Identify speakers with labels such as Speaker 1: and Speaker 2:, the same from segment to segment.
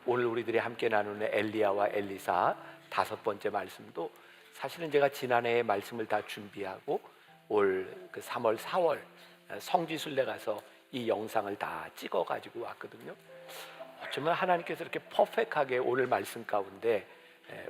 Speaker 1: 오늘 우리들이 함께 나누는 엘리야와 엘리사 5번째 말씀도 사실은 제가 지난해에 말씀을 다 준비하고 올 그 3월, 4월 성지순례 가서 이 영상을 다 찍어 가지고 왔거든요. 어쩌면 하나님께서 이렇게 퍼펙트하게 오늘 말씀 가운데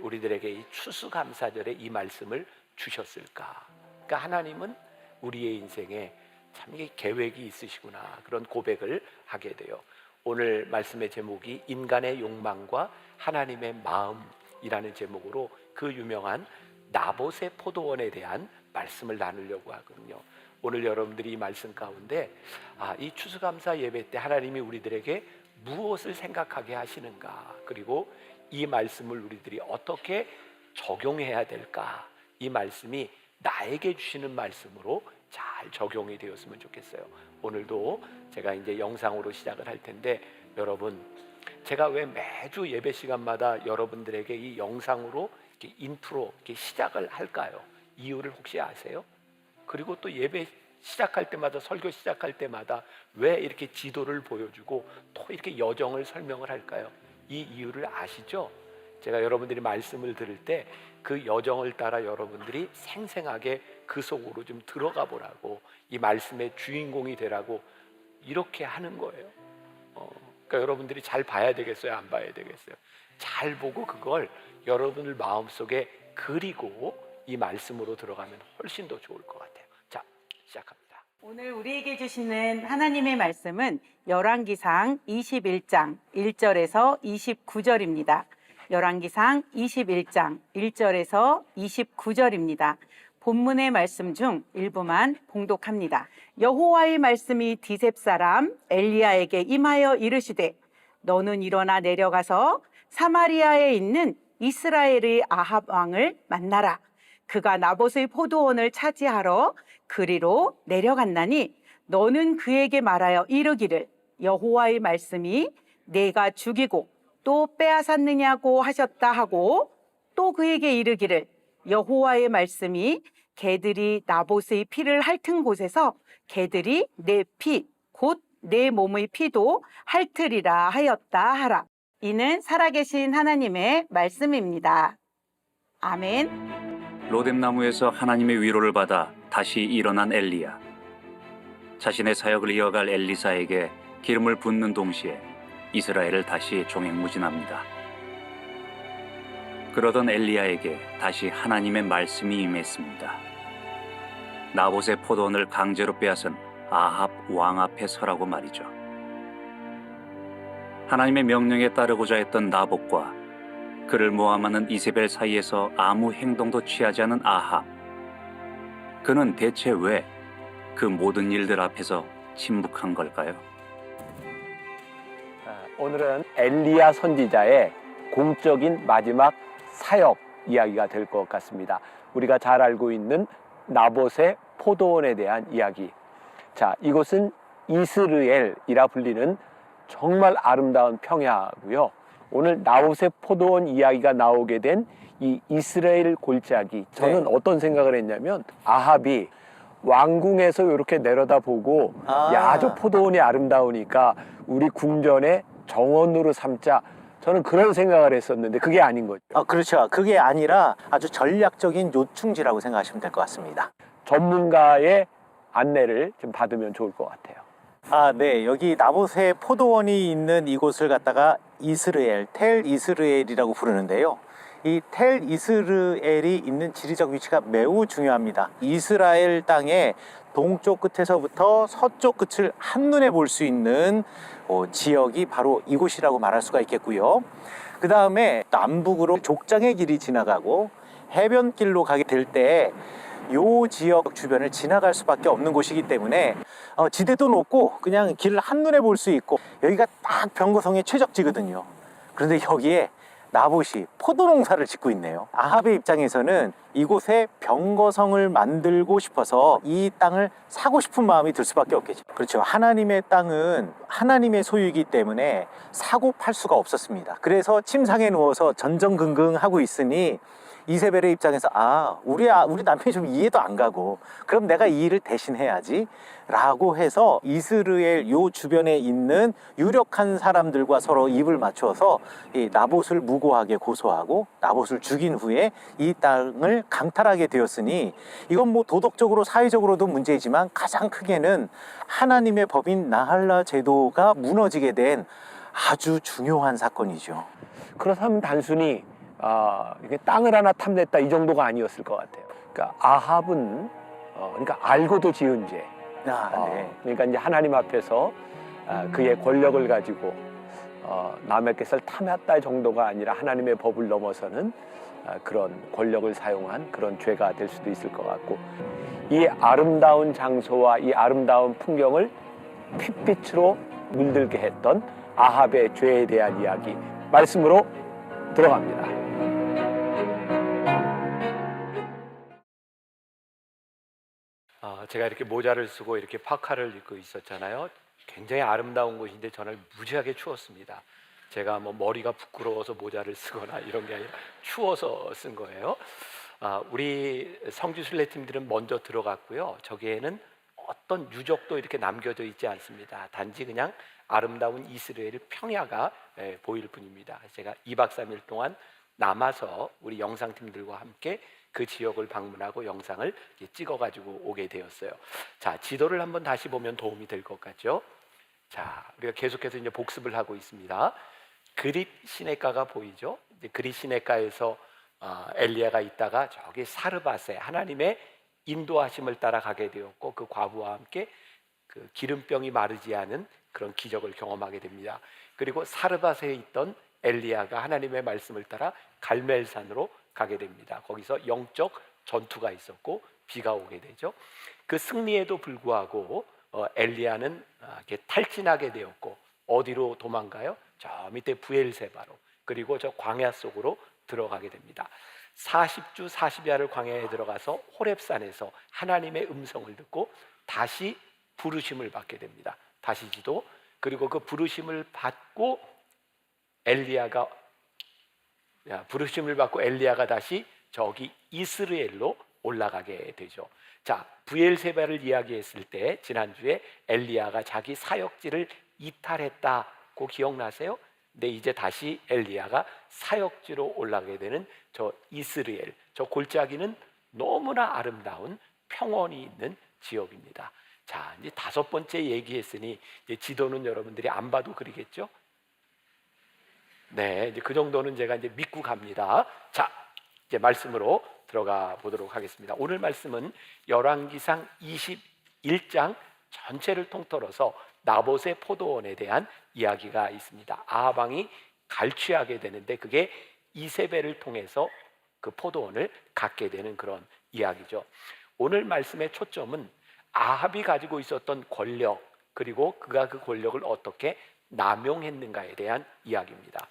Speaker 1: 우리들에게 이 추수감사절에 이 말씀을 주셨을까? 그러니까 하나님은 우리의 인생에 참 이게 계획이 있으시구나, 그런 고백을 하게 돼요. 오늘 말씀의 제목이 인간의 욕망과 하나님의 마음이라는 제목으로 그 유명한 나봇의 포도원에 대한 말씀을 나누려고 하거든요. 오늘 여러분들이 이 말씀 가운데 이 추수감사 예배 때 하나님이 우리들에게 무엇을 생각하게 하시는가, 그리고 이 말씀을 우리들이 어떻게 적용해야 될까, 이 말씀이 나에게 주시는 말씀으로 잘 적용이 되었으면 좋겠어요. 오늘도 제가 이제 영상으로 시작을 할 텐데, 여러분, 제가 왜 매주 예배 시간마다 여러분들에게 이 영상으로 이렇게 인트로 이렇게 시작을 할까요? 이유를 혹시 아세요? 그리고 또 예배 시작할 때마다, 설교 시작할 때마다 왜 이렇게 지도를 보여주고 또 이렇게 여정을 설명을 할까요? 이 이유를 아시죠? 제가 여러분들이 말씀을 들을 때 그 여정을 따라 여러분들이 생생하게 그 속으로 좀 들어가 보라고, 이 말씀의 주인공이 되라고 이렇게 하는 거예요. 그러니까 여러분들이 잘 봐야 되겠어요? 안 봐야 되겠어요? 잘 보고 그걸 여러분들 마음속에 그리고 이 말씀으로 들어가면 훨씬 더 좋을 것 같아요. 자, 시작합니다.
Speaker 2: 오늘 우리에게 주시는 하나님의 말씀은 열왕기상 21장 1절에서 29절입니다. 열왕기상 21장 1절에서 29절입니다. 본문의 말씀 중 일부만 봉독합니다. 여호와의 말씀이 디셉 사람 엘리야에게 임하여 이르시되, 너는 일어나 내려가서 사마리아에 있는 이스라엘의 아합 왕을 만나라. 그가 나봇의 포도원을 차지하러 그리로 내려갔나니 너는 그에게 말하여 이르기를, 여호와의 말씀이 내가 죽이고 또 빼앗았느냐고 하셨다 하고, 또 그에게 이르기를, 여호와의 말씀이 개들이 나봇의 피를 핥은 곳에서 개들이 내 피 곧 내 몸의 피도 핥으리라 하였다 하라. 이는 살아계신 하나님의 말씀입니다. 아멘.
Speaker 3: 로뎀나무에서 하나님의 위로를 받아 다시 일어난 엘리야. 자신의 사역을 이어갈 엘리사에게 기름을 붓는 동시에 이스라엘을 다시 종횡무진합니다. 그러던 엘리야에게 다시 하나님의 말씀이 임했습니다. 나봇의 포도원을 강제로 빼앗은 아합 왕 앞에 서라고 말이죠. 하나님의 명령에 따르고자 했던 나봇과 그를 모함하는 이세벨 사이에서 아무 행동도 취하지 않은 아합. 그는 대체 왜 그 모든 일들 앞에서 침묵한 걸까요?
Speaker 1: 오늘은 엘리야 선지자의 공적인 마지막 사역 이야기가 될 것 같습니다. 우리가 잘 알고 있는 나봇의 포도원에 대한 이야기. 자, 이곳은 이스르엘이라 불리는 정말 아름다운 평야고요. 오늘 나봇의 포도원 이야기가 나오게 된 이 이스라엘 골짜기, 저는 어떤 생각을 했냐면, 아합이 왕궁에서 이렇게 내려다보고 야, 저 포도원이 아름다우니까 우리 궁전의 정원으로 삼자, 저는 그런 생각을 했었는데 그게 아닌 거죠.
Speaker 4: 그렇죠. 그게 아니라 아주 전략적인 요충지라고 생각하시면 될 것 같습니다.
Speaker 1: 전문가의 안내를 좀 받으면 좋을 것 같아요.
Speaker 4: 네. 여기 나봇의 포도원이 있는 이곳을 갖다가 이스르엘, 텔 이스르엘이라고 부르는데요. 이 텔 이스르엘이 있는 지리적 위치가 매우 중요합니다. 이스라엘 땅의 동쪽 끝에서부터 서쪽 끝을 한눈에 볼 수 있는 지역이 바로 이곳이라고 말할 수가 있겠고요. 그 다음에 남북으로 족장의 길이 지나가고 해변길로 가게 될 때 이 지역 주변을 지나갈 수밖에 없는 곳이기 때문에 지대도 높고 그냥 길을 한눈에 볼 수 있고, 여기가 딱 병거성의 최적지거든요. 그런데 여기에 나봇이 포도 농사를 짓고 있네요. 아합의 입장에서는 이곳에 병거성을 만들고 싶어서 이 땅을 사고 싶은 마음이 들 수밖에 없겠죠. 그렇죠. 하나님의 땅은 하나님의 소유이기 때문에 사고 팔 수가 없었습니다. 그래서 침상에 누워서 전전긍긍하고 있으니 이세벨의 입장에서 우리 남편이 좀 이해도 안 가고 그럼 내가 이 일을 대신 해야지 라고 해서 이스라엘 요 주변에 있는 유력한 사람들과 서로 입을 맞춰서 이 나봇을 무고하게 고소하고 나봇을 죽인 후에 이 땅을 강탈하게 되었으니 이건 뭐 도덕적으로 사회적으로도 문제이지만 가장 크게는 하나님의 법인 나할라 제도가 무너지게 된 아주 중요한 사건이죠.
Speaker 1: 그렇다면 단순히 이게 땅을 하나 탐냈다 이 정도가 아니었을 것 같아요. 그러니까 아합은 그러니까 알고도 지은 죄.
Speaker 4: 네.
Speaker 1: 그러니까 이제 하나님 앞에서 그의 권력을 가지고 남의 것을 탐했다 정도가 아니라 하나님의 법을 넘어서는 그런 권력을 사용한 그런 죄가 될 수도 있을 것 같고, 이 아름다운 장소와 이 아름다운 풍경을 핏빛으로 물들게 했던 아합의 죄에 대한 이야기 말씀으로 들어갑니다. 제가 이렇게 모자를 쓰고 이렇게 파카를 입고 있었잖아요. 굉장히 아름다운 곳인데 저는 무지하게 추웠습니다. 제가 뭐 머리가 부끄러워서 모자를 쓰거나 이런 게 아니라 추워서 쓴 거예요. 우리 성지순례 팀들은 먼저 들어갔고요. 저기에는 어떤 유적도 이렇게 남겨져 있지 않습니다. 단지 그냥 아름다운 이스라엘 평야가 보일 뿐입니다. 제가 2박 3일 동안 남아서 우리 영상팀들과 함께 그 지역을 방문하고 영상을 찍어가지고 오게 되었어요. 자, 지도를 한번 다시 보면 도움이 될 것 같죠? 자, 우리가 계속해서 이제 복습을 하고 있습니다. 그릿 시내가가 보이죠? 이제 그릿 시내가에서 엘리야가 있다가 저기 사르밧에 하나님의 인도하심을 따라 가게 되었고, 그 과부와 함께 그 기름병이 마르지 않은 그런 기적을 경험하게 됩니다. 그리고 사르밧에 있던 엘리야가 하나님의 말씀을 따라 갈멜산으로 가게 됩니다. 거기서 영적 전투가 있었고 비가 오게 되죠. 그 승리에도 불구하고 엘리야는 이렇게 탈진하게 되었고 어디로 도망가요? 저 밑에 부엘세바로, 그리고 저 광야 속으로 들어가게 됩니다. 40주 40야를 광야에 들어가서 호렙산에서 하나님의 음성을 듣고 다시 부르심을 받게 됩니다. 다시 지도. 그리고 그 부르심을 받고 엘리야가 다시 저기 이스라엘로 올라가게 되죠. 자, 부엘세바를 이야기했을 때 지난주에 엘리야가 자기 사역지를 이탈했다고 기억나세요? 근데 이제 다시 엘리야가 사역지로 올라가게 되는 저 이스라엘, 저 골짜기는 너무나 아름다운 평원이 있는 지역입니다. 자, 이제 5번째 얘기했으니 이제 지도는 여러분들이 안 봐도 그리겠죠? 네, 이제 그 정도는 제가 이제 믿고 갑니다. 자, 이제 말씀으로 들어가 보도록 하겠습니다. 오늘 말씀은 열왕기상 21장 전체를 통틀어서 나봇의 포도원에 대한 이야기가 있습니다. 아합 왕이 갈취하게 되는데 그게 이세벨을 통해서 그 포도원을 갖게 되는 그런 이야기죠. 오늘 말씀의 초점은 아합이 가지고 있었던 권력, 그리고 그가 그 권력을 어떻게 남용했는가에 대한 이야기입니다.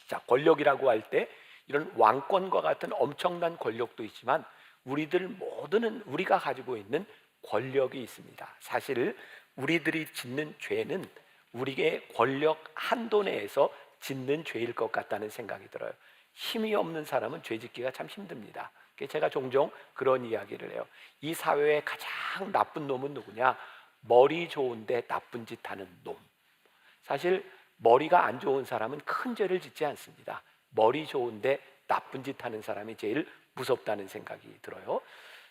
Speaker 1: 자, 권력이라고 할 때 이런 왕권과 같은 엄청난 권력도 있지만 우리들 모두는 우리가 가지고 있는 권력이 있습니다. 사실 우리들이 짓는 죄는 우리의 권력 한도 내에서 짓는 죄일 것 같다는 생각이 들어요. 힘이 없는 사람은 죄 짓기가 참 힘듭니다. 제가 종종 그런 이야기를 해요. 이 사회의 가장 나쁜 놈은 누구냐? 머리 좋은데 나쁜 짓 하는 놈. 사실 머리가 안 좋은 사람은 큰 죄를 짓지 않습니다. 머리 좋은데 나쁜 짓 하는 사람이 제일 무섭다는 생각이 들어요.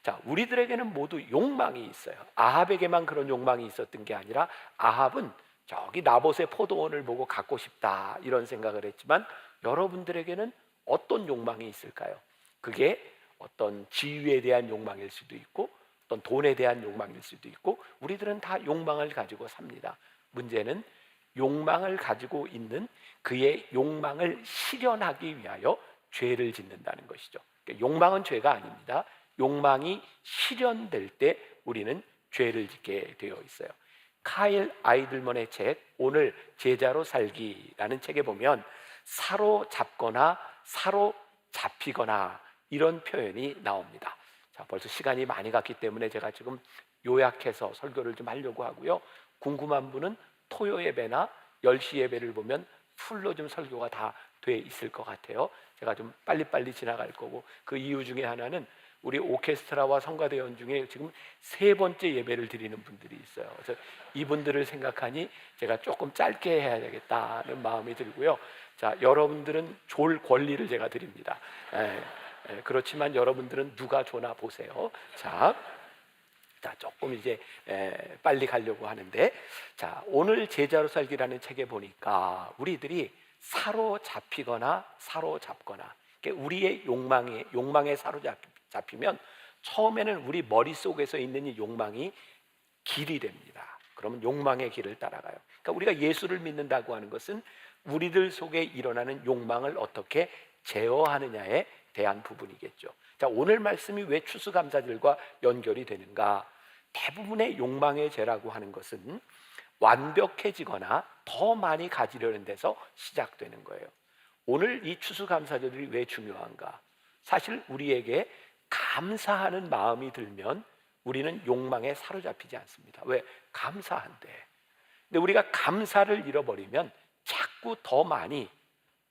Speaker 1: 자, 우리들에게는 모두 욕망이 있어요. 아합에게만 그런 욕망이 있었던 게 아니라 아합은 저기 나봇의 포도원을 보고 갖고 싶다 이런 생각을 했지만 여러분들에게는 어떤 욕망이 있을까요? 그게 어떤 지위에 대한 욕망일 수도 있고 어떤 돈에 대한 욕망일 수도 있고 우리들은 다 욕망을 가지고 삽니다. 문제는 욕망을 가지고 있는 그의 욕망을 실현하기 위하여 죄를 짓는다는 것이죠. 그러니까 욕망은 죄가 아닙니다. 욕망이 실현될 때 우리는 죄를 짓게 되어 있어요. 카일 아이들먼의 책 오늘 제자로 살기라는 책에 보면 사로잡거나 사로잡히거나 이런 표현이 나옵니다. 자, 벌써 시간이 많이 갔기 때문에 제가 지금 요약해서 설교를 좀 하려고 하고요. 궁금한 분은 토요 예배나 10시 예배를 보면 풀로 좀 설교가 다 돼 있을 것 같아요. 제가 좀 빨리빨리 지나갈 거고, 그 이유 중에 하나는 우리 오케스트라와 성가대원 중에 지금 3번째 예배를 드리는 분들이 있어요. 그래서 이분들을 생각하니 제가 조금 짧게 해야 되겠다는 마음이 들고요. 자, 여러분들은 졸 권리를 제가 드립니다. 그렇지만 여러분들은 누가 조나 보세요. 자, 조금 이제 빨리 가려고 하는데, 자, 오늘 제자로 살기라는 책에 보니까 우리들이 사로잡히거나 사로잡거나, 그러니까 우리의 욕망에 사로잡히면 처음에는 우리 머릿속에서 있는 이 욕망이 길이 됩니다. 그러면 욕망의 길을 따라가요. 그러니까 우리가 예수를 믿는다고 하는 것은 우리들 속에 일어나는 욕망을 어떻게 제어하느냐에 대한 부분이겠죠. 자, 오늘 말씀이 왜 추수감사절과 연결이 되는가? 대부분의 욕망의 죄라고 하는 것은 완벽해지거나 더 많이 가지려는 데서 시작되는 거예요. 오늘 이 추수감사절이 왜 중요한가? 사실 우리에게 감사하는 마음이 들면 우리는 욕망에 사로잡히지 않습니다. 왜? 감사한데. 근데 우리가 감사를 잃어버리면 자꾸 더 많이,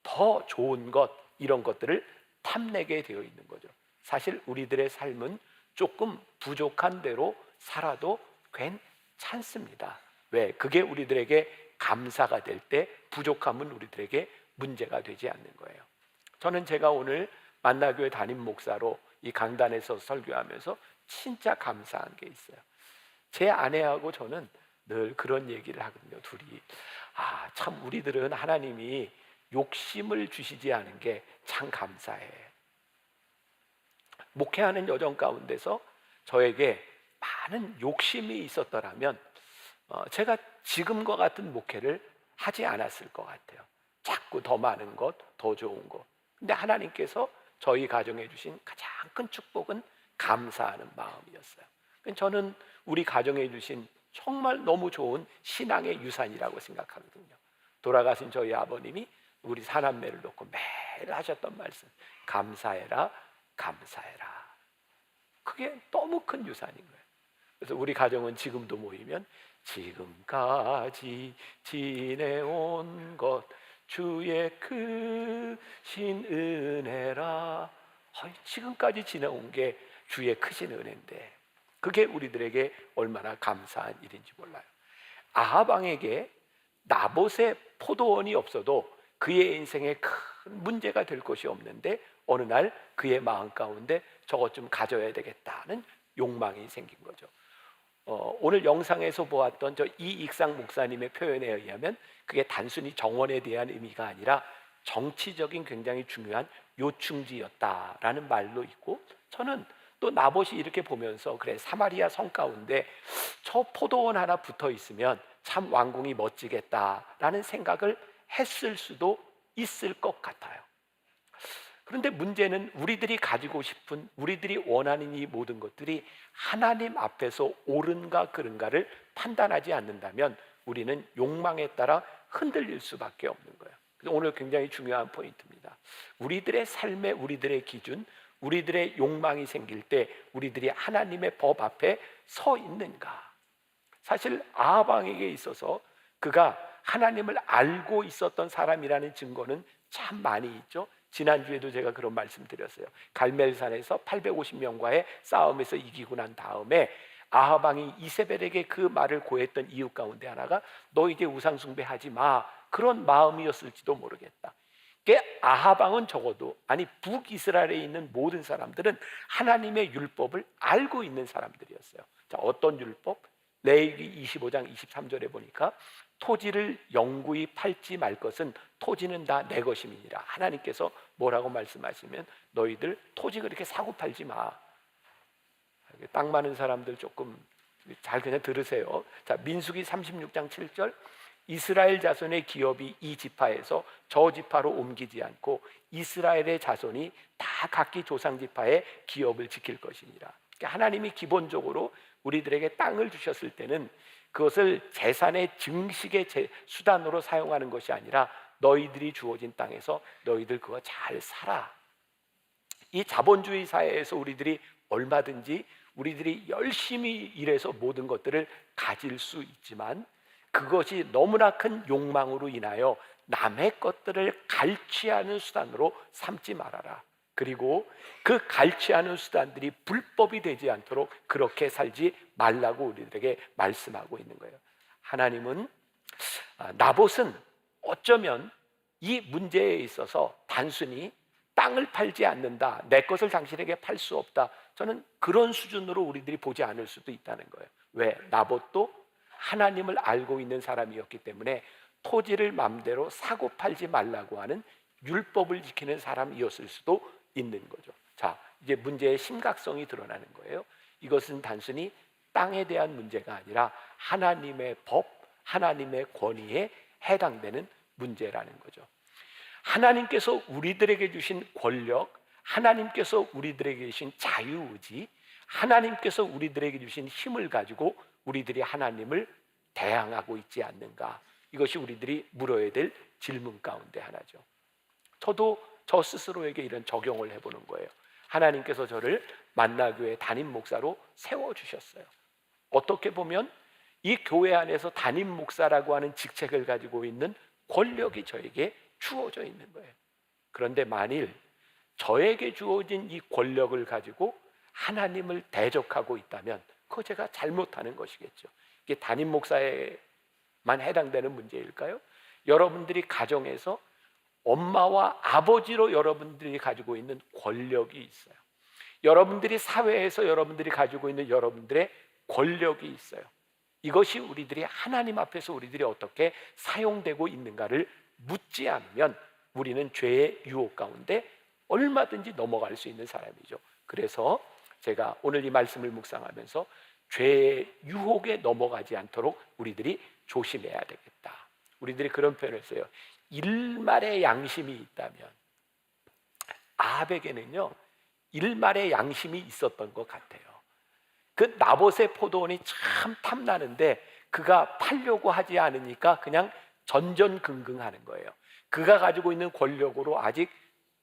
Speaker 1: 더 좋은 것, 이런 것들을 탐내게 되어 있는 거죠. 사실 우리들의 삶은 조금 부족한 대로 살아도 괜찮습니다. 왜? 그게 우리들에게 감사가 될 때 부족함은 우리들에게 문제가 되지 않는 거예요. 저는 제가 오늘 만나교회 담임 목사로 이 강단에서 설교하면서 진짜 감사한 게 있어요. 제 아내하고 저는 늘 그런 얘기를 하거든요. 둘이, 참 우리들은 하나님이 욕심을 주시지 않은 게 참 감사해. 목회하는 여정 가운데서 저에게 많은 욕심이 있었더라면 제가 지금과 같은 목회를 하지 않았을 것 같아요. 자꾸 더 많은 것, 더 좋은 것. 근데 하나님께서 저희 가정에 주신 가장 큰 축복은 감사하는 마음이었어요. 저는 우리 가정에 주신 정말 너무 좋은 신앙의 유산이라고 생각하거든요. 돌아가신 저희 아버님이 우리 사남매를 놓고 매일 하셨던 말씀, 감사해라, 감사해라. 그게 너무 큰 유산인 거예요. 그래서 우리 가정은 지금도 모이면 지금까지 지내온 것 주의 크신 은혜라. 지금까지 지내온 게 주의 크신 은혜인데 그게 우리들에게 얼마나 감사한 일인지 몰라요. 아합 왕에게 나봇의 포도원이 없어도 그의 인생에 큰 문제가 될 것이 없는데 어느 날 그의 마음 가운데 저것 좀 가져야 되겠다는 욕망이 생긴 거죠. 오늘 영상에서 보았던 저 이익상 목사님의 표현에 의하면 그게 단순히 정원에 대한 의미가 아니라 정치적인 굉장히 중요한 요충지였다라는 말로 있고, 저는 또 나봇이 이렇게 보면서 그래, 사마리아 성 가운데 저 포도원 하나 붙어 있으면 참 왕궁이 멋지겠다라는 생각을 했을 수도 있을 것 같아요. 그런데 문제는 우리들이 가지고 싶은, 우리들이 원하는 이 모든 것들이 하나님 앞에서 옳은가 그른가를 판단하지 않는다면 우리는 욕망에 따라 흔들릴 수밖에 없는 거예요. 그래서 오늘 굉장히 중요한 포인트입니다. 우리들의 삶의, 우리들의 기준, 우리들의 욕망이 생길 때 우리들이 하나님의 법 앞에 서 있는가? 사실 아합 왕에게 있어서 그가 하나님을 알고 있었던 사람이라는 증거는 참 많이 있죠. 지난주에도 제가 그런 말씀 드렸어요. 갈멜산에서 850명과의 싸움에서 이기고 난 다음에 아합 왕이 이세벨에게 그 말을 고했던 이유 가운데 하나가 너 이제 우상 숭배하지 마, 그런 마음이었을지도 모르겠다. 아합 왕은 적어도, 아니 북이스라엘에 있는 모든 사람들은 하나님의 율법을 알고 있는 사람들이었어요. 자, 어떤 율법? 레위기 25장 23절에 보니까 토지를 영구히 팔지 말 것은 토지는 다 내 것임이니라. 하나님께서 뭐라고 말씀하시면 너희들 토지 그렇게 사고 팔지 마. 땅 많은 사람들 조금 잘 그냥 들으세요. 자, 민수기 36장 7절, 이스라엘 자손의 기업이 이 지파에서 저 지파로 옮기지 않고 이스라엘의 자손이 다 각기 조상 지파의 기업을 지킬 것이니라. 그러니까 하나님이 기본적으로 우리들에게 땅을 주셨을 때는 그것을 재산의 증식의 수단으로 사용하는 것이 아니라 너희들이 주어진 땅에서 너희들 그거 잘 살아. 이 자본주의 사회에서 우리들이 얼마든지 우리들이 열심히 일해서 모든 것들을 가질 수 있지만 그것이 너무나 큰 욕망으로 인하여 남의 것들을 갈취하는 수단으로 삼지 말아라. 그리고 그 갈취하는 수단들이 불법이 되지 않도록 그렇게 살지 말라고 우리들에게 말씀하고 있는 거예요. 하나님은 나봇은 어쩌면 이 문제에 있어서 단순히 땅을 팔지 않는다, 내 것을 당신에게 팔 수 없다, 저는 그런 수준으로 우리들이 보지 않을 수도 있다는 거예요. 왜? 나봇도 하나님을 알고 있는 사람이었기 때문에 토지를 마음대로 사고 팔지 말라고 하는 율법을 지키는 사람이었을 수도 있는 거죠. 자, 이제 문제의 심각성이 드러나는 거예요. 이것은 단순히 땅에 대한 문제가 아니라 하나님의 법, 하나님의 권위에 해당되는 문제라는 거죠. 하나님께서 우리들에게 주신 권력, 하나님께서 우리들에게 주신 자유의지, 하나님께서 우리들에게 주신 힘을 가지고 우리들이 하나님을 대항하고 있지 않는가? 이것이 우리들이 물어야 될 질문 가운데 하나죠. 저도 저 스스로에게 이런 적용을 해보는 거예요. 하나님께서 저를 만나교회 담임 목사로 세워주셨어요. 어떻게 보면 이 교회 안에서 담임 목사라고 하는 직책을 가지고 있는 권력이 저에게 주어져 있는 거예요. 그런데 만일 저에게 주어진 이 권력을 가지고 하나님을 대적하고 있다면 그거 제가 잘못하는 것이겠죠. 이게 담임 목사에만 해당되는 문제일까요? 여러분들이 가정에서 엄마와 아버지로 여러분들이 가지고 있는 권력이 있어요. 여러분들이 사회에서 여러분들이 가지고 있는 여러분들의 권력이 있어요. 이것이 우리들이 하나님 앞에서 우리들이 어떻게 사용되고 있는가를 묻지 않으면 우리는 죄의 유혹 가운데 얼마든지 넘어갈 수 있는 사람이죠. 그래서 제가 오늘 이 말씀을 묵상하면서 죄의 유혹에 넘어가지 않도록 우리들이 조심해야 되겠다. 우리들이 그런 표현을 써요. 일말의 양심이 있다면, 아합에게는요 일말의 양심이 있었던 것 같아요. 그 나봇의 포도원이 참 탐나는데 그가 팔려고 하지 않으니까 그냥 전전긍긍하는 거예요. 그가 가지고 있는 권력으로 아직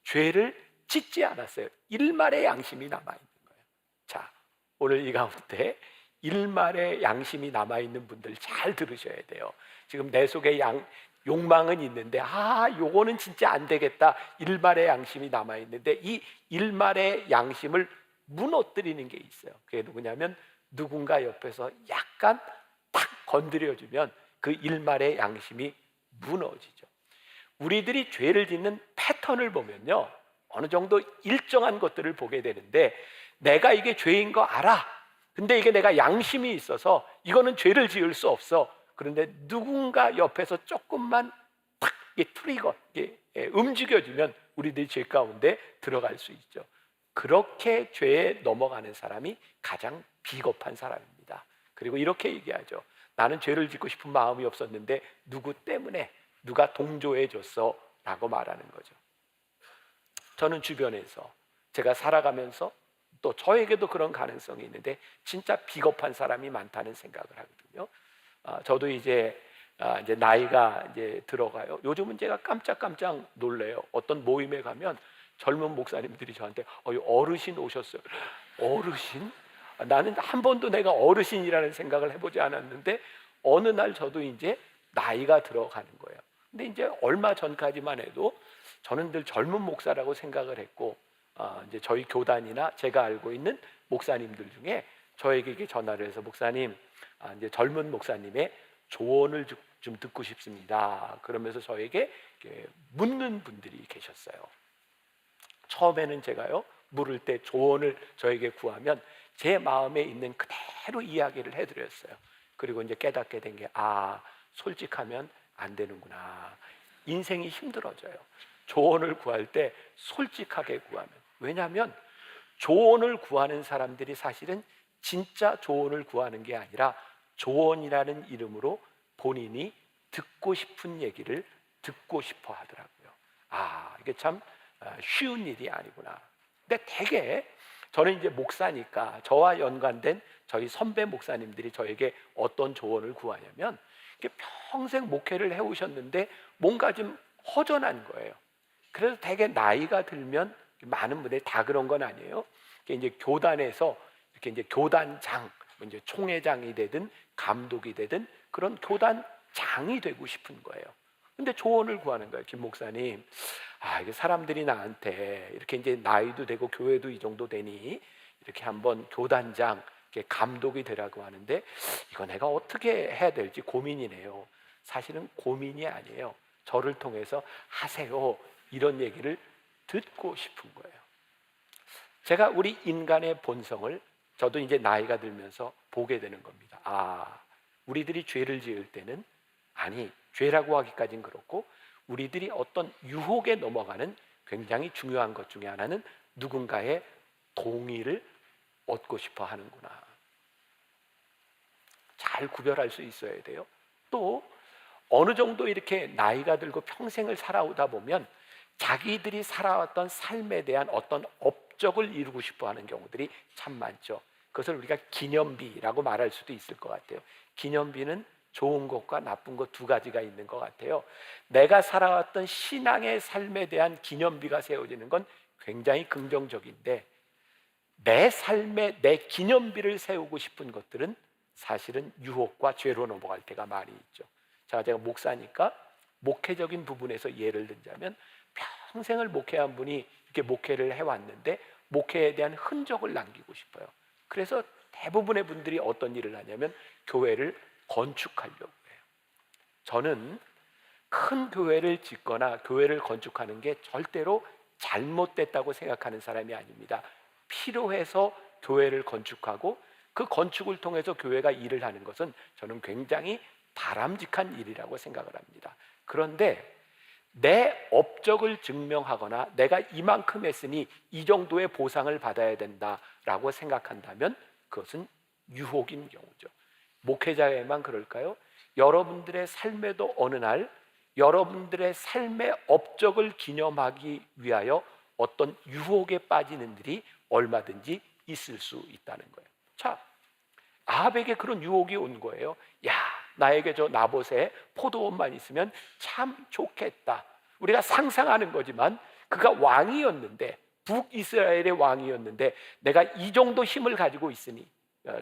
Speaker 1: 죄를 짓지 않았어요. 일말의 양심이 남아있는 거예요. 자, 오늘 이 가운데 일말의 양심이 남아있는 분들 잘 들으셔야 돼요. 지금 내 속에 욕망은 있는데 요거는 진짜 안 되겠다. 일말의 양심이 남아있는데 이 일말의 양심을 무너뜨리는 게 있어요. 그게 누구냐면 누군가 옆에서 약간 탁 건드려주면 그 일말의 양심이 무너지죠. 우리들이 죄를 짓는 패턴을 보면요 어느 정도 일정한 것들을 보게 되는데 내가 이게 죄인 거 알아. 근데 이게 내가 양심이 있어서 이거는 죄를 지을 수 없어. 그런데 누군가 옆에서 조금만 탁 트리거 움직여주면 우리들이 죄 가운데 들어갈 수 있죠. 그렇게 죄에 넘어가는 사람이 가장 비겁한 사람입니다. 그리고 이렇게 얘기하죠. 나는 죄를 짓고 싶은 마음이 없었는데 누구 때문에 누가 동조해 줬어 라고 말하는 거죠. 저는 주변에서 제가 살아가면서 또 저에게도 그런 가능성이 있는데 진짜 비겁한 사람이 많다는 생각을 하거든요. 저도 이제 나이가 이제 들어가요. 요즘은 제가 깜짝깜짝 놀래요. 어떤 모임에 가면 젊은 목사님들이 저한테 어르신 오셨어요. 어르신? 나는 한 번도 내가 어르신이라는 생각을 해보지 않았는데 어느 날 저도 이제 나이가 들어가는 거예요. 근데 이제 얼마 전까지만 해도 저는 늘 젊은 목사라고 생각을 했고 이제 저희 교단이나 제가 알고 있는 목사님들 중에 저에게 이렇게 전화를 해서 목사님, 이제 젊은 목사님의 조언을 좀 듣고 싶습니다. 그러면서 저에게 이렇게 묻는 분들이 계셨어요. 처음에는 제가요 물을 때 조언을 저에게 구하면 제 마음에 있는 그대로 이야기를 해드렸어요. 그리고 이제 깨닫게 된 게 솔직하면 안 되는구나. 인생이 힘들어져요. 조언을 구할 때 솔직하게 구하면. 왜냐하면 조언을 구하는 사람들이 사실은 진짜 조언을 구하는 게 아니라 조언이라는 이름으로 본인이 듣고 싶은 얘기를 듣고 싶어 하더라고요. 이게 참 쉬운 일이 아니구나. 근데 되게 저는 이제 목사니까 저와 연관된 저희 선배 목사님들이 저에게 어떤 조언을 구하냐면 평생 목회를 해오셨는데 뭔가 좀 허전한 거예요. 그래서 되게 나이가 들면 많은 분들이 다 그런 건 아니에요. 이제 교단에서 이렇게 이제 교단장, 이제 총회장이 되든 감독이 되든 그런 교단장이 되고 싶은 거예요. 근데 조언을 구하는 거예요. 김 목사님, 이게 사람들이 나한테 이렇게 이제 나이도 되고 교회도 이 정도 되니 이렇게 한번 교단장, 이렇게 감독이 되라고 하는데 이거 내가 어떻게 해야 될지 고민이네요. 사실은 고민이 아니에요. 저를 통해서 하세요. 이런 얘기를 듣고 싶은 거예요. 제가 우리 인간의 본성을 저도 이제 나이가 들면서 보게 되는 겁니다. 우리들이 죄를 지을 때는, 죄라고 하기까지는 그렇고, 우리들이 어떤 유혹에 넘어가는 굉장히 중요한 것 중에 하나는 누군가의 동의를 얻고 싶어 하는구나. 잘 구별할 수 있어야 돼요. 또 어느 정도 이렇게 나이가 들고 평생을 살아오다 보면 자기들이 살아왔던 삶에 대한 어떤 업적을 이루고 싶어 하는 경우들이 참 많죠. 그것을 우리가 기념비라고 말할 수도 있을 것 같아요. 기념비는 좋은 것과 나쁜 것 두 가지가 있는 것 같아요. 내가 살아왔던 신앙의 삶에 대한 기념비가 세워지는 건 굉장히 긍정적인데, 내 삶에 내 기념비를 세우고 싶은 것들은 사실은 유혹과 죄로 넘어갈 때가 많이 있죠. 제가 목사니까 목회적인 부분에서 예를 들자면, 평생을 목회한 분이 이렇게 목회를 해왔는데 목회에 대한 흔적을 남기고 싶어요. 그래서 대부분의 분들이 어떤 일을 하냐면 교회를 건축하려고 해요. 저는 큰 교회를 짓거나 교회를 건축하는 게 절대로 잘못됐다고 생각하는 사람이 아닙니다. 필요해서 교회를 건축하고 그 건축을 통해서 교회가 일을 하는 것은 저는 굉장히 바람직한 일이라고 생각을 합니다. 그런데 내 업적을 증명하거나 내가 이만큼 했으니 이 정도의 보상을 받아야 된다라고 생각한다면 그것은 유혹인 경우죠. 목회자에만 그럴까요? 여러분들의 삶에도 어느 날 여러분들의 삶의 업적을 기념하기 위하여 어떤 유혹에 빠지는 일이 얼마든지 있을 수 있다는 거예요. 자, 아합에게 그런 유혹이 온 거예요. 나에게 저 나봇의 포도원만 있으면 참 좋겠다. 우리가 상상하는 거지만 그가 왕이었는데, 북이스라엘의 왕이었는데 내가 이 정도 힘을 가지고 있으니,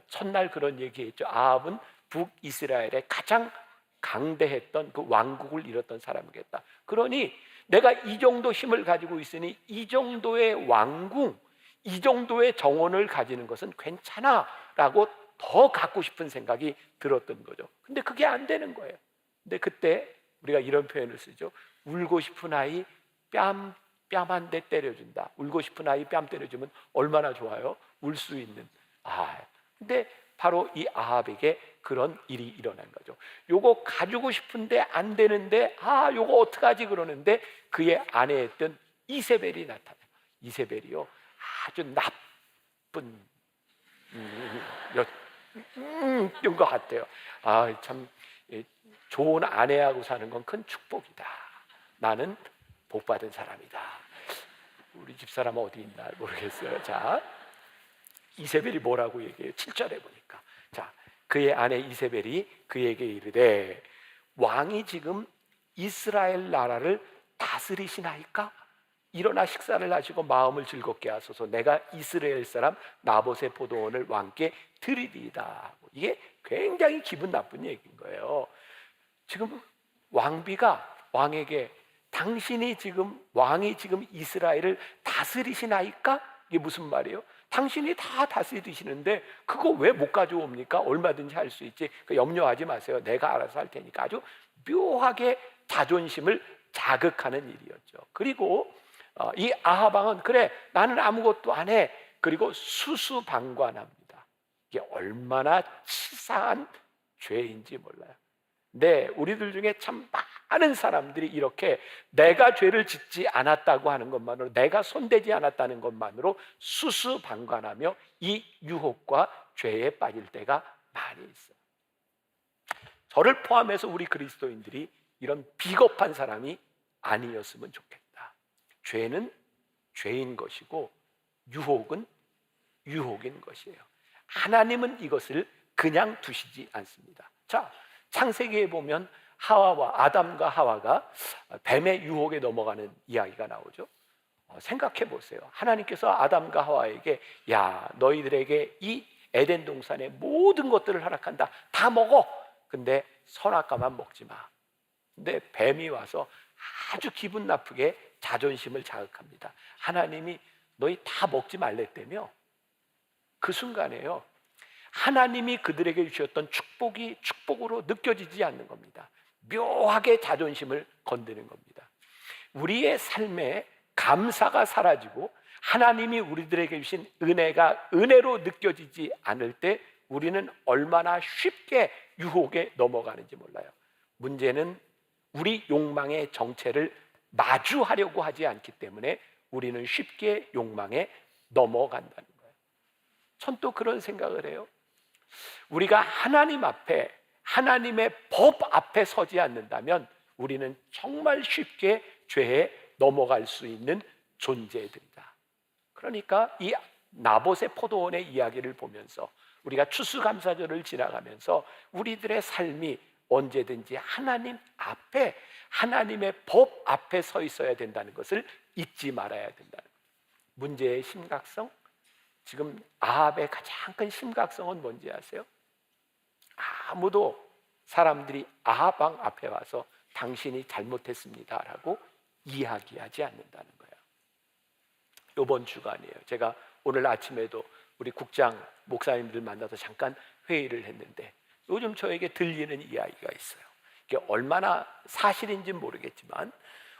Speaker 1: 첫날 그런 얘기했죠. 아합은 북이스라엘의 가장 강대했던 그 왕국을 이뤘던 사람이겠다. 그러니 내가 이 정도 힘을 가지고 있으니 이 정도의 왕궁, 이 정도의 정원을 가지는 것은 괜찮아라고 더 갖고 싶은 생각이 들었던 거죠. 근데 그게 안 되는 거예요. 근데 그때 우리가 이런 표현을 쓰죠. 울고 싶은 아이 뺨 한 대 때려준다. 울고 싶은 아이 뺨 때려주면 얼마나 좋아요? 울 수 있는. 근데 바로 이 아합에게 그런 일이 일어난 거죠. 요거 가지고 싶은데 안 되는데 요거 어떡하지 그러는데 그의 아내였던 이세벨이 나타나요. 이세벨이요, 아주 나쁜 인 것 같아요. 참 좋은 아내하고 사는 건 큰 축복이다. 나는 복 받은 사람이다. 우리 집사람은 어디 있나 모르겠어요. 자, 이세벨이 뭐라고 얘기해요? 7절에 보니까, 자, 그의 아내 이세벨이 그에게 이르되 왕이 지금 이스라엘 나라를 다스리시나이까? 일어나 식사를 하시고 마음을 즐겁게 하소서. 내가 이스라엘 사람 나봇의 포도원을 왕께 드리리이다. 이게 굉장히 기분 나쁜 얘기인 거예요. 지금 왕비가 왕에게 왕이 지금 이스라엘을 다스리시나이까? 이게 무슨 말이에요? 당신이 다 다스리시는데 그거 왜 못 가져옵니까? 얼마든지 할 수 있지. 염려하지 마세요. 내가 알아서 할 테니까. 아주 묘하게 자존심을 자극하는 일이었죠. 그리고 이 아합 왕은 그래 나는 아무것도 안 해. 그리고 수수방관합니다. 이게 얼마나 치사한 죄인지 몰라요. 네, 우리들 중에 참 많은 사람들이 이렇게 내가 죄를 짓지 않았다고 하는 것만으로, 내가 손대지 않았다는 것만으로 수수방관하며 이 유혹과 죄에 빠질 때가 많이 있어요. 저를 포함해서 우리 그리스도인들이 이런 비겁한 사람이 아니었으면 좋겠다. 죄는 죄인 것이고 유혹은 유혹인 것이에요. 하나님은 이것을 그냥 두시지 않습니다. 자, 창세기에 보면 아담과 하와가 뱀의 유혹에 넘어가는 이야기가 나오죠. 생각해 보세요. 하나님께서 아담과 하와에게 너희들에게 이 에덴 동산의 모든 것들을 허락한다. 다 먹어. 근데 선악과만 먹지 마. 근데 뱀이 와서 아주 기분 나쁘게 자존심을 자극합니다. 하나님이 너희 다 먹지 말랬다며. 그 순간에요, 하나님이 그들에게 주셨던 축복이 축복으로 느껴지지 않는 겁니다. 묘하게 자존심을 건드는 겁니다. 우리의 삶에 감사가 사라지고 하나님이 우리들에게 주신 은혜가 은혜로 느껴지지 않을 때 우리는 얼마나 쉽게 유혹에 넘어가는지 몰라요. 문제는 우리 욕망의 정체를 마주하려고 하지 않기 때문에 우리는 쉽게 욕망에 넘어간다는 거예요. 전 또 그런 생각을 해요. 우리가 하나님 앞에, 하나님의 법 앞에 서지 않는다면 우리는 정말 쉽게 죄에 넘어갈 수 있는 존재들이다. 그러니까 이 나봇의 포도원의 이야기를 보면서 우리가 추수감사절을 지나가면서 우리들의 삶이 언제든지 하나님 앞에, 하나님의 법 앞에 서 있어야 된다는 것을 잊지 말아야 된다는 거예요. 문제의 심각성, 지금 아합의 가장 큰 심각성은 뭔지 아세요? 아무도 사람들이 아합 왕 앞에 와서 당신이 잘못했습니다라고 이야기하지 않는다는 거예요. 이번 주간이에요. 제가 오늘 아침에도 우리 국장 목사님들 만나서 잠깐 회의를 했는데 요즘 저에게 들리는 이야기가 있어요. 이게 얼마나 사실인지는 모르겠지만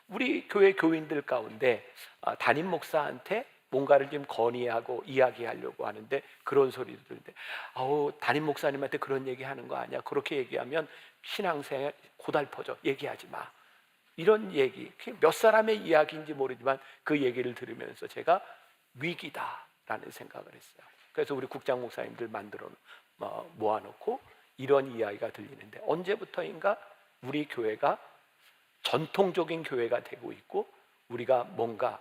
Speaker 1: 우리 교회 교인들 가운데 담임 목사한테 뭔가를 좀 건의하고 이야기하려고 하는데 그런 소리도 들는데, 담임 목사님한테 그런 얘기하는 거 아니야? 그렇게 얘기하면 신앙생활 고달퍼져. 얘기하지 마. 이런 얘기, 몇 사람의 이야기인지 모르지만 그 얘기를 들으면서 제가 위기다라는 생각을 했어요. 그래서 우리 국장 목사님들 만들어 모아놓고 이런 이야기가 들리는데, 언제부터인가 우리 교회가 전통적인 교회가 되고 있고 우리가 뭔가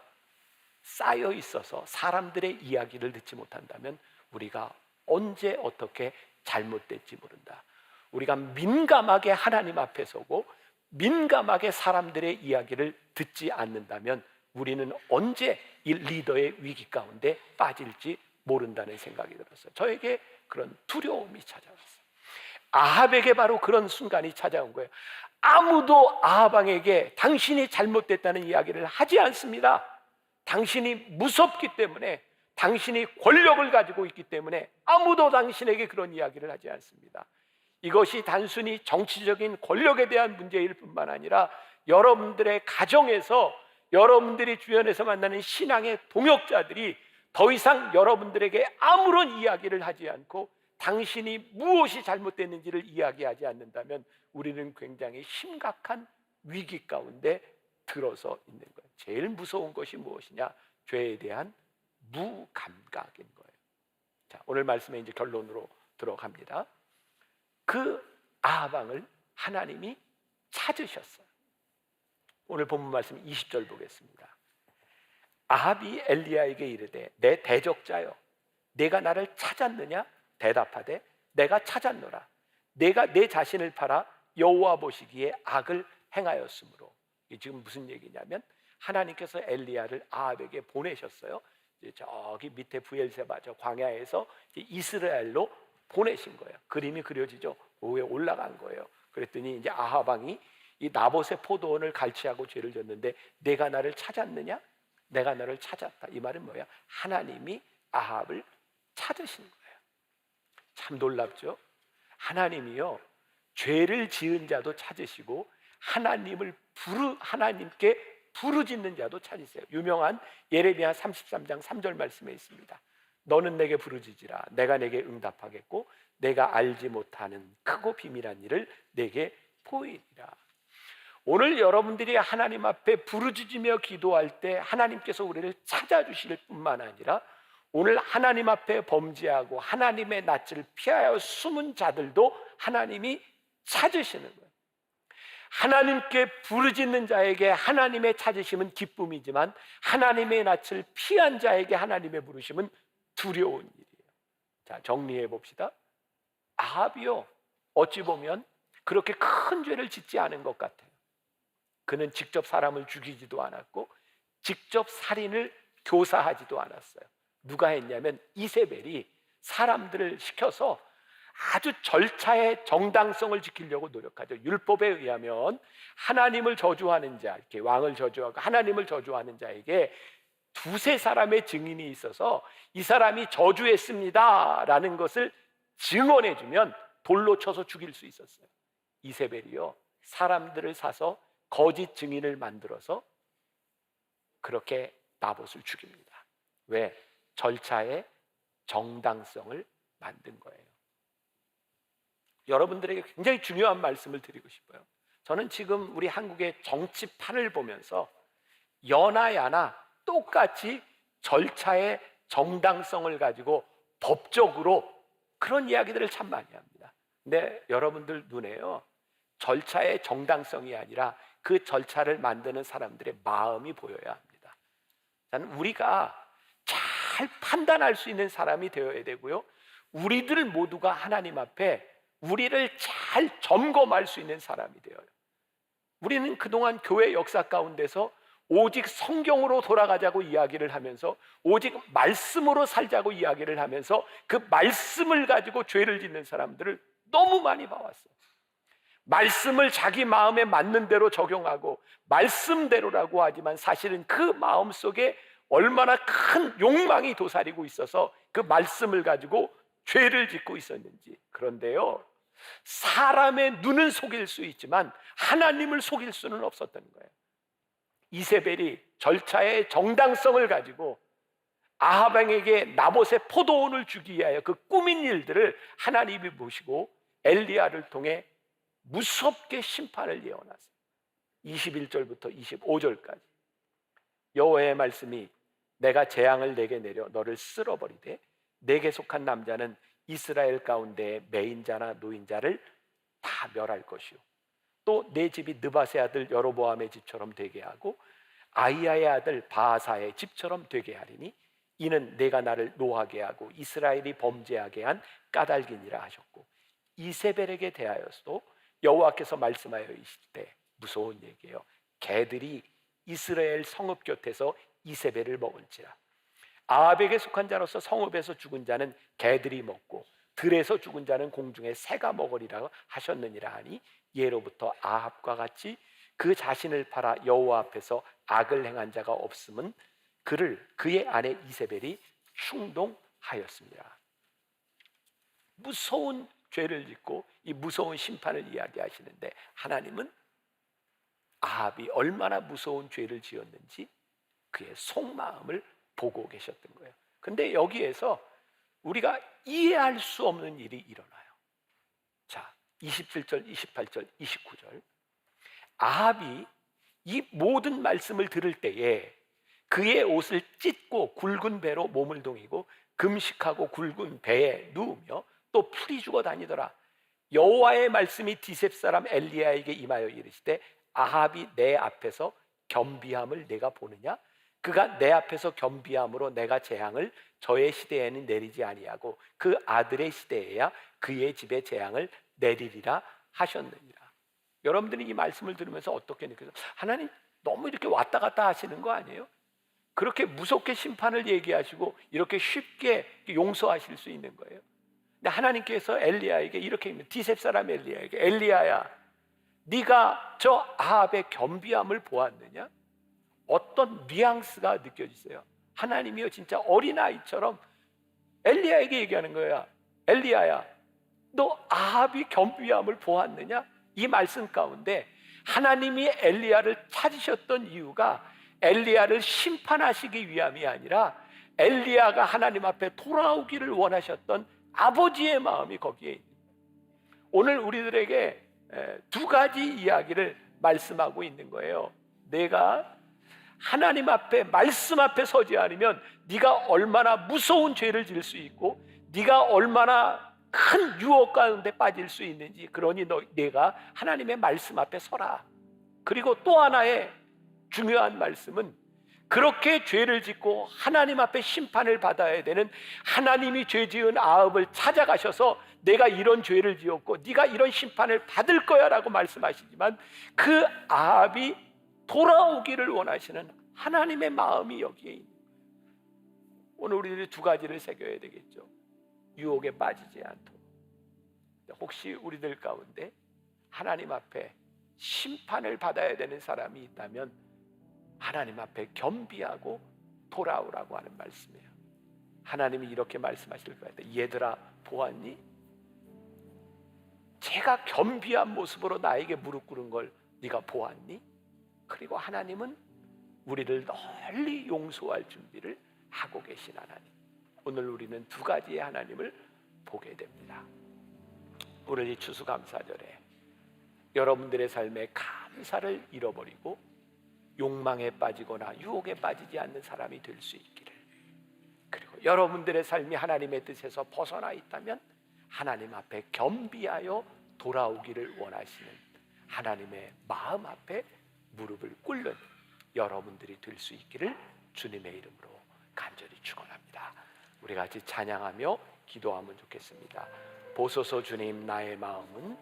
Speaker 1: 쌓여 있어서 사람들의 이야기를 듣지 못한다면 우리가 언제 어떻게 잘못될지 모른다. 우리가 민감하게 하나님 앞에 서고 민감하게 사람들의 이야기를 듣지 않는다면 우리는 언제 이 리더의 위기 가운데 빠질지 모른다는 생각이 들었어요. 저에게 그런 두려움이 찾아왔어요. 아합에게 바로 그런 순간이 찾아온 거예요. 아무도 아합 왕에게 당신이 잘못됐다는 이야기를 하지 않습니다. 당신이 무섭기 때문에, 당신이 권력을 가지고 있기 때문에 아무도 당신에게 그런 이야기를 하지 않습니다. 이것이 단순히 정치적인 권력에 대한 문제일 뿐만 아니라 여러분들의 가정에서, 여러분들이 주변에서 만나는 신앙의 동역자들이 더 이상 여러분들에게 아무런 이야기를 하지 않고 당신이 무엇이 잘못됐는지를 이야기하지 않는다면 우리는 굉장히 심각한 위기 가운데 들어서 있는 거예요. 제일 무서운 것이 무엇이냐? 죄에 대한 무감각인 거예요. 자, 오늘 말씀에 이제 결론으로 들어갑니다. 그 아합 왕을 하나님이 찾으셨어요. 오늘 본문 말씀 20절 보겠습니다. 아합이 엘리야에게 이르되 내 대적자여 내가 나를 찾았느냐? 대답하되 내가 찾았노라. 내가 내 자신을 팔아 여호와 보시기에 악을 행하였으므로. 이게 지금 무슨 얘기냐면 하나님께서 엘리야를 아합에게 보내셨어요. 이제 저기 밑에 브엘세바 저 광야에서 이제 이스라엘로 보내신 거예요. 그림이 그려지죠. 위에 올라간 거예요. 그랬더니 이제 아합 왕이 이 나봇의 포도원을 갈취하고 죄를 졌는데 내가 나를 찾았느냐? 내가 너를 찾았다. 이 말은 뭐야? 하나님이 아합을 찾으신 거예요. 참 놀랍죠? 하나님이요, 죄를 지은 자도 찾으시고 하나님께 부르짖는 자도 찾으세요. 유명한 예레미야 33장 3절 말씀에 있습니다. 너는 내게 부르짖으라. 내가 내게 응답하겠고 내가 알지 못하는 크고 비밀한 일을 내게 보이리라. 오늘 여러분들이 하나님 앞에 부르짖으며 기도할 때 하나님께서 우리를 찾아주실 뿐만 아니라 오늘 하나님 앞에 범죄하고 하나님의 낯을 피하여 숨은 자들도 하나님이 찾으시는 거예요. 하나님께 부르짖는 자에게 하나님의 찾으심은 기쁨이지만 하나님의 낯을 피한 자에게 하나님의 부르심은 두려운 일이에요. 자, 정리해 봅시다. 아합이요, 어찌 보면 그렇게 큰 죄를 짓지 않은 것 같아요. 그는 직접 사람을 죽이지도 않았고 직접 살인을 교사하지도 않았어요. 누가 했냐면 이세벨이 사람들을 시켜서 아주 절차의 정당성을 지키려고 노력하죠. 율법에 의하면 하나님을 저주하는 자, 이렇게 왕을 저주하고 하나님을 저주하는 자에게 두세 사람의 증인이 있어서 이 사람이 저주했습니다라는 것을 증언해주면 돌로 쳐서 죽일 수 있었어요. 이세벨이요, 사람들을 사서 거짓 증인을 만들어서 그렇게 나봇을 죽입니다. 왜? 절차의 정당성을 만든 거예요. 여러분들에게 굉장히 중요한 말씀을 드리고 싶어요. 저는 지금 우리 한국의 정치판을 보면서 여나야나 똑같이 절차의 정당성을 가지고 법적으로 그런 이야기들을 참 많이 합니다. 근데 여러분들 눈에요, 절차의 정당성이 아니라 그 절차를 만드는 사람들의 마음이 보여야 합니다. 저는 우리가 잘 판단할 수 있는 사람이 되어야 되고요, 우리들 모두가 하나님 앞에 우리를 잘 점검할 수 있는 사람이 되어요. 우리는 그동안 교회 역사 가운데서 오직 성경으로 돌아가자고 이야기를 하면서, 오직 말씀으로 살자고 이야기를 하면서 그 말씀을 가지고 죄를 짓는 사람들을 너무 많이 봐왔어요. 말씀을 자기 마음에 맞는 대로 적용하고 말씀대로라고 하지만 사실은 그 마음 속에 얼마나 큰 욕망이 도사리고 있어서 그 말씀을 가지고 죄를 짓고 있었는지. 그런데요, 사람의 눈은 속일 수 있지만 하나님을 속일 수는 없었던 거예요. 이세벨이 절차의 정당성을 가지고 아합 왕에게 나봇의 포도원을 주기 위하여 그 꾸민 일들을 하나님이 보시고 엘리야를 통해 무섭게 심판을 예언하세요. 21절부터 25절까지 여호와의 말씀이 내가 재앙을 내게 내려 너를 쓸어버리되 내게 속한 남자는 이스라엘 가운데 매인자나 노인자를 다 멸할 것이요 또 내 집이 느바세 아들 여로보암의 집처럼 되게 하고 아이야의 아들 바하사의 집처럼 되게 하리니 이는 내가 나를 노하게 하고 이스라엘이 범죄하게 한 까닭이니라 하셨고, 이세벨에게 대하여서도 여호와께서 말씀하여 이르시되, 무서운 얘기예요. 개들이 이스라엘 성읍 곁에서 이세벨을 먹을지라. 아합에게 속한 자로서 성읍에서 죽은 자는 개들이 먹고 들에서 죽은 자는 공중에 새가 먹으리라 하셨느니라 하니, 예로부터 아합과 같이 그 자신을 팔아 여호와 앞에서 악을 행한 자가 없음은 그의 아내 이세벨이 충동하였습니다. 무서운 죄를 짓고 이 무서운 심판을 이야기하시는데, 하나님은 아합이 얼마나 무서운 죄를 지었는지 그의 속마음을 보고 계셨던 거예요. 근데 여기에서 우리가 이해할 수 없는 일이 일어나요. 자, 27절, 28절, 29절. 아합이 이 모든 말씀을 들을 때에 그의 옷을 찢고 굵은 배로 몸을 동이고 금식하고 굵은 배에 누우며 또 풀이 죽어 다니더라. 여호와의 말씀이 디셉 사람 엘리야에게 임하여 이르시되, 아합이 내 앞에서 겸비함을 내가 보느냐? 그가 내 앞에서 겸비함으로 내가 재앙을 저의 시대에는 내리지 아니하고 그 아들의 시대에야 그의 집에 재앙을 내리리라 하셨느니라. 여러분들이 이 말씀을 들으면서 어떻게 느껴요? 하나님 너무 이렇게 왔다 갔다 하시는 거 아니에요? 그렇게 무섭게 심판을 얘기하시고 이렇게 쉽게 용서하실 수 있는 거예요. 근데 하나님께서 엘리야에게 이렇게 디셉 사람 엘리야에게, 엘리야야, 네가 저 아합의 겸비함을 보았느냐? 어떤 뉘앙스가 느껴지세요? 하나님이요, 진짜 어린아이처럼 엘리야에게 얘기하는 거야. 엘리야야, 너 아합이 겸비함을 보았느냐? 이 말씀 가운데 하나님이 엘리야를 찾으셨던 이유가 엘리야를 심판하시기 위함이 아니라 엘리야가 하나님 앞에 돌아오기를 원하셨던 아버지의 마음이 거기에 있는 거예요. 오늘 우리들에게 두 가지 이야기를 말씀하고 있는 거예요. 내가 하나님 앞에, 말씀 앞에 서지 않으면 네가 얼마나 무서운 죄를 지을 수 있고 네가 얼마나 큰 유혹 가운데 빠질 수 있는지. 그러니 내가 하나님의 말씀 앞에 서라. 그리고 또 하나의 중요한 말씀은, 그렇게 죄를 짓고 하나님 앞에 심판을 받아야 되는 하나님이 죄 지은 아합을 찾아가셔서 내가 이런 죄를 지었고 네가 이런 심판을 받을 거야 라고 말씀하시지만, 그 아합이 돌아오기를 원하시는 하나님의 마음이 여기에 있는 거예요. 오늘 우리들이 두 가지를 새겨야 되겠죠. 유혹에 빠지지 않도록. 혹시 우리들 가운데 하나님 앞에 심판을 받아야 되는 사람이 있다면 하나님 앞에 겸비하고 돌아오라고 하는 말씀이에요. 하나님이 이렇게 말씀하실 거예요. 얘들아, 보았니? 제가 겸비한 모습으로 나에게 무릎 꿇은 걸 네가 보았니? 그리고 하나님은 우리를 널리 용서할 준비를 하고 계신 하나님. 오늘 우리는 두 가지의 하나님을 보게 됩니다. 오늘 이 추수감사절에 여러분들의 삶에 감사를 잃어버리고 욕망에 빠지거나 유혹에 빠지지 않는 사람이 될 수 있기를, 그리고 여러분들의 삶이 하나님의 뜻에서 벗어나 있다면 하나님 앞에 겸비하여 돌아오기를 원하시는 하나님의 마음 앞에 무릎을 꿇는 여러분들이 될 수 있기를 주님의 이름으로 간절히 축원합니다. 우리 같이 찬양하며 기도하면 좋겠습니다. 보소서 주님, 나의 마음은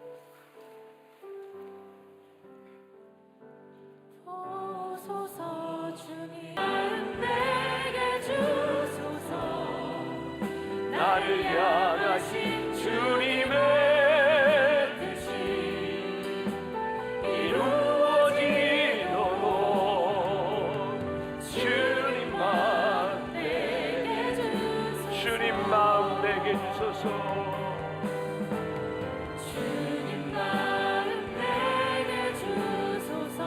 Speaker 5: 보소서 주님, 내게 주소서.
Speaker 1: 나를 향하신 주님의 뜻이 이루어지도록 주님 마음
Speaker 5: 내게 주소서.
Speaker 1: 주님 마음 내게 주소서.
Speaker 5: 주님 마음 내게 주소서.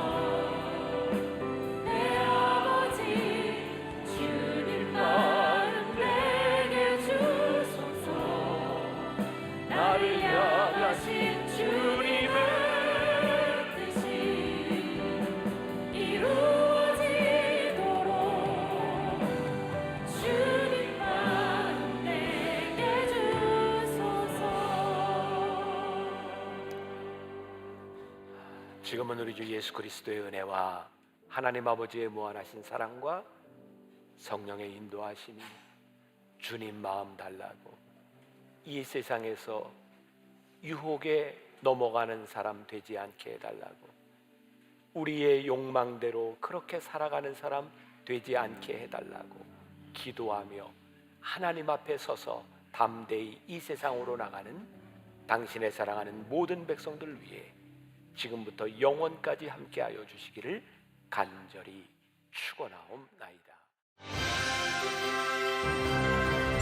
Speaker 5: 내 아버지 주님 마음 내게 주소서. 나를 향하신 주님의 뜻이 이루어지도록 주님 마음 내게 주소서.
Speaker 1: 지금은 우리 주 예수 그리스도의 은혜와 하나님 아버지의 무한하신 사랑과 성령의 인도하심이 주님 마음 달라고 이 세상에서 유혹에 넘어가는 사람 되지 않게 해달라고, 우리의 욕망대로 그렇게 살아가는 사람 되지 않게 해달라고 기도하며 하나님 앞에 서서 담대히 이 세상으로 나가는 당신의 사랑하는 모든 백성들 위해 지금부터 영원까지 함께하여 주시기를 간절히 축원하옵나이다.